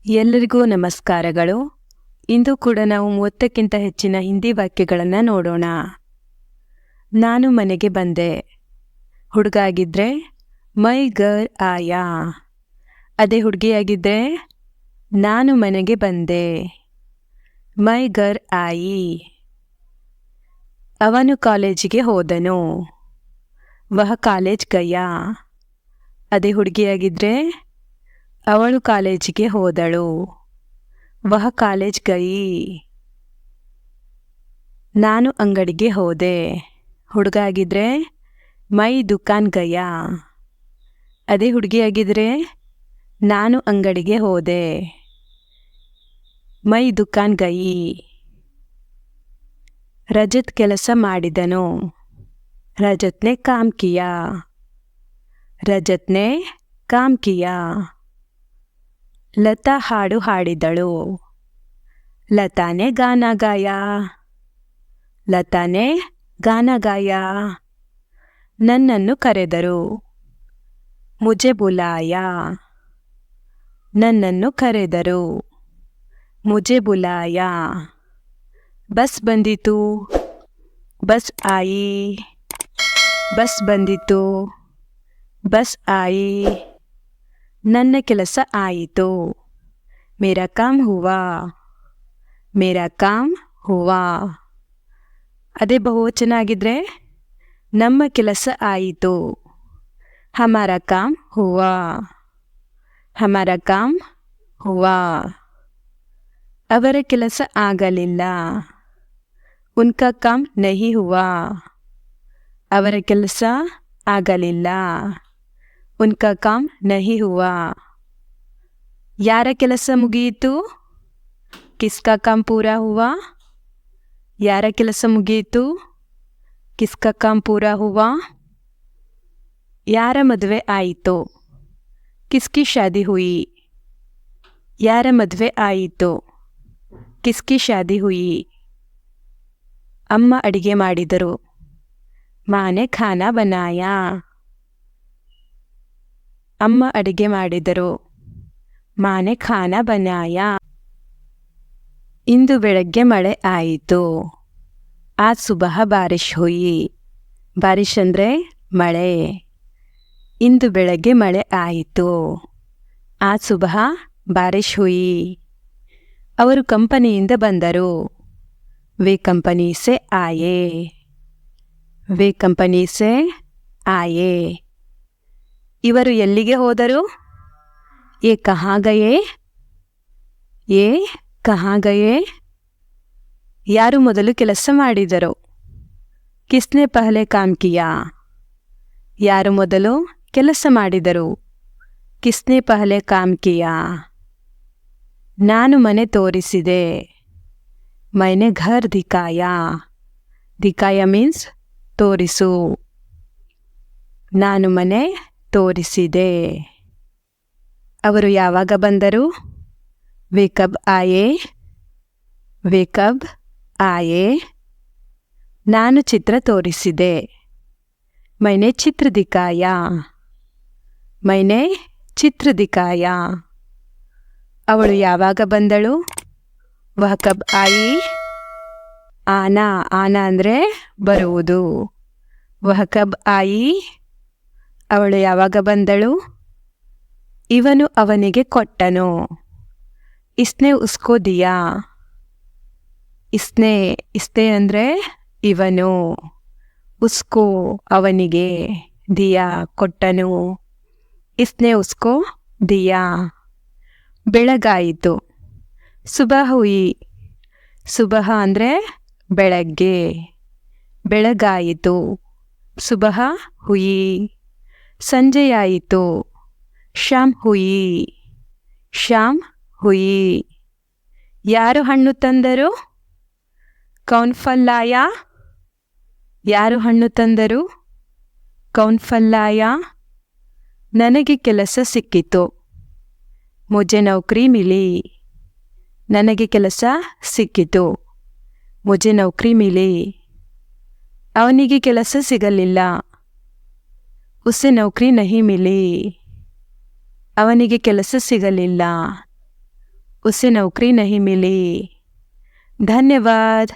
ಎಲ್ಲರಿಗೂ ನಮಸ್ಕಾರಗಳು. ಇಂದು ಕೂಡ ನಾವು 30ಕ್ಕಿಂತ ಹೆಚ್ಚಿನ ಹಿಂದಿ ವಾಕ್ಯಗಳನ್ನು ನೋಡೋಣ. ನಾನು ಮನೆಗೆ ಬಂದೆ. ಹುಡುಗ ಆಗಿದ್ರೆ ಮೈ ಗರ್ ಆಯಾ. ಅದೇ ಹುಡುಗಿಯಾಗಿದ್ದರೆ ನಾನು ಮನೆಗೆ ಬಂದೆ, ಮೈ ಗರ್ ಆಯಿ. ಅವನು ಕಾಲೇಜಿಗೆ ಹೋದನು, ವಹ ಕಾಲೇಜ್ ಗಯಾ. ಅದೇ ಹುಡುಗಿಯಾಗಿದ್ದರೆ ಅವಳು ಕಾಲೇಜಿಗೆ ಹೋದಳು, ವಹ ಕಾಲೇಜ್ ಗಯಿ. ನಾನು ಅಂಗಡಿಗೆ ಹೋದೆ. ಹುಡುಗ ಆಗಿದ್ರೆ ಮೈ ದುಕಾನ್ ಗಯಾ. ಅದೇ ಹುಡುಗಿಯಾಗಿದ್ದರೆ ನಾನು ಅಂಗಡಿಗೆ ಹೋದೆ, ಮೈ ದುಕಾನ್ ಗಯಿ. ರಜತ್ ಕೆಲಸ ಮಾಡಿದನು, ರಜತ್ನೆ ಕಾಮ್ ಕಿಯಾ. ರಜತ್ನೆ ಕಾಮ್ ಕಿಯಾ. ಲತಾ ಹಾಡು ಹಾಡಿದಳು, ಲತಾನೆ ಗಾನಾ ಗಾಯಾ. ಲತಾನೆ ಗಾನಾ ಗಾಯಾ. ನನ್ನನ್ನು ಕರೆದರು, ಮುಜೆ ಬುಲಾಯಾ. ನನ್ನನ್ನು ಕರೆದರು, ಮುಜೆ ಬುಲಾಯಾ. ಬಸ್ ಬಂದಿತು, ಬಸ್ ಆಯಿ. ಬಸ್ ಬಂದಿತು, ಬಸ್ ಆಯಿ. ನನ್ನ ಕೆಲಸ ಆಯಿತು, ಮೇರಾ ಕಾಮ್ ಹುವಾ. ಮೇರಾ ಕಾಮ್ ಹುವಾ. ಅದೇ ಬಹುವಚನ ಆಗಿದ್ರೆ ನಮ್ಮ ಕೆಲಸ ಆಯಿತು, ಹಮಾರಾ ಕಾಮ್ ಹುವಾ. ಹಮಾರಾ ಕಾಮ್ ಹುವಾ. ಅವರ ಕೆಲಸ ಆಗಲಿಲ್ಲ, ಉನ್ಕಾ ಕಾಮ್ ನಹಿ ಹುವಾ. ಅವರ ಕೆಲಸ ಆಗಲಿಲ್ಲ, ಉನ್ಕಾ ಕಾಮ್ ನಹಿ ಹುವಾ. ಯಾರ ಕೆಲಸ ಮುಗಿಯಿತು, ಕಿಸ್ಕಾ ಕಾಮ್ ಪೂರಾ ಹುವಾ. ಯಾರ ಕೆಲಸ ಮುಗಿಯಿತು, ಕಿಸ್ಕಾ ಕಾಮ್ ಪೂರಾ ಹುವಾ. ಯಾರ ಮದುವೆ ಆಯಿತು, ಕಿಸ್ಕಿ ಶಾದಿ ಹುಯಿ. ಯಾರ ಮದುವೆ ಆಯಿತು, ಕಿಸ್ಕಿ ಶಾದಿ ಹುಯಿ. ಅಮ್ಮ ಅಡಿಗೆ ಮಾಡಿದರು, ಮಾನೆ ಖಾನಾ ಬನಾಯಾ. ಅಮ್ಮ ಅಡಿಗೆ ಮಾಡಿದರು, ಮಾನೆ ಖಾನಾ ಬನಾಯಾ. ಇಂದು ಬೆಳಗ್ಗೆ ಮಳೆ ಆಯಿತು, ಆಜ್ ಸುಬಹ ಬಾರಿಶ್ ಹುಯಿ. ಬಾರಿಶ್ ಅಂದರೆ ಮಳೆ. ಇಂದು ಬೆಳಗ್ಗೆ ಮಳೆ ಆಯಿತು, ಆಜ್ ಸುಬಹ ಬಾರಿಶ್ ಹುಯಿ. ಅವರು ಕಂಪನಿಯಿಂದ ಬಂದರು, ವೇ ಕಂಪನಿ ಸೆ ಆಯೇ. ವೇ ಕಂಪನಿ ಸೆ ಆಯೇ. ಇವರು ಎಲ್ಲಿಗೆ ಹೋದರು, ಏ ಕಹಾ ಗಯೇ. ಏ ಕಹಾ ಗಯೇ. ಯಾರು ಮೊದಲು ಕೆಲಸ ಮಾಡಿದರು, ಕಿಸ್ನೆ ಪಹಲೆ ಕಾಮ್ ಕಿಯಾ. ಯಾರು ಮೊದಲು ಕೆಲಸ ಮಾಡಿದರು, ಕಿಸ್ನೆ ಪಹಲೆ ಕಾಮ್ ಕಿಯಾ. ನಾನು ಮನೆ ತೋರಿಸಿದೆ, ಮೈನೆ ಘರ್ ದಿಖಾಯಾ. ದಿಖಾಯಾ ಮೀನ್ಸ್ ತೋರಿಸು. ನಾನು ಮನೆ ತೋರಿಸಿದೆ. ಅವರು ಯಾವಾಗ ಬಂದರು, ವೇ ಕಬ್ ಆಯೇ. ವೇ ಕಬ್ ಆಯೇ. ನಾನು ಚಿತ್ರ ತೋರಿಸಿದೆ, ಮೈನೆ ಚಿತ್ರ ದಿಖಾಯಾ. ಮೈನೆ ಚಿತ್ರ ದಿಖಾಯಾ. ಅವಳು ಯಾವಾಗ ಬಂದಳು, ವಹ ಕಬ್ ಆಯಿ. ಆನಾ. ಆನಾ ಅಂದರೆ ಬರುವುದು. ವಹ ಕಬ್ ಆಯಿ. ಅವಳು ಯಾವಾಗ ಬಂದಳು. ಇವನು ಅವನಿಗೆ ಕೊಟ್ಟನು, ಇಸ್ನೆ ಉಸ್ಕೋ ದಿಯಾ. ಇಸ್ನೆ. ಇಸ್ನೆ ಅಂದರೆ ಇವನು, ಉಸ್ಕೋ ಅವನಿಗೆ, ದಿಯಾ ಕೊಟ್ಟನು. ಇಸ್ನೆ ಉಸ್ಕೋ ದಿಯಾ. ಬೆಳಗಾಯಿತು, ಸುಬಹ ಹುಯಿ. ಸುಬಹ ಅಂದರೆ ಬೆಳಗ್ಗೆ, ಬೆಳಗಾಯಿತು, ಸುಬಹ ಹುಯಿ. ಸಂಜೆಯಾಯಿತು, ಶಾಮ್ ಹುಯಿ. ಶಾಮ್ ಹುಯಿ. ಯಾರು ಹಣ್ಣು ತಂದರು, ಕೌನ್ ಫಲ್ ಲಾಯಾ. ಯಾರು ಹಣ್ಣು ತಂದರು, ಕೌನ್ ಫಲ್ ಲಾಯಾ. ನನಗೆ ಕೆಲಸ ಸಿಕ್ಕಿತು, ಮುಜೆ ನೌಕರಿ ಮಿಲಿ. ನನಗೆ ಕೆಲಸ ಸಿಕ್ಕಿತು, ಮುಜೆ ನೌಕರಿ ಮಿಲಿ. ಅವನಿಗೆ ಕೆಲಸ ಸಿಗಲಿಲ್ಲ, ಉಸ್ಸೆ ನೌಕರಿ ನಹಿ ಮಿಲಿ. ಅವನಿಗೆ ಕೆಲಸ ಸಿಗಲಿಲ್ಲ, उसे नौकरी नहीं मिली। धन्यवाद।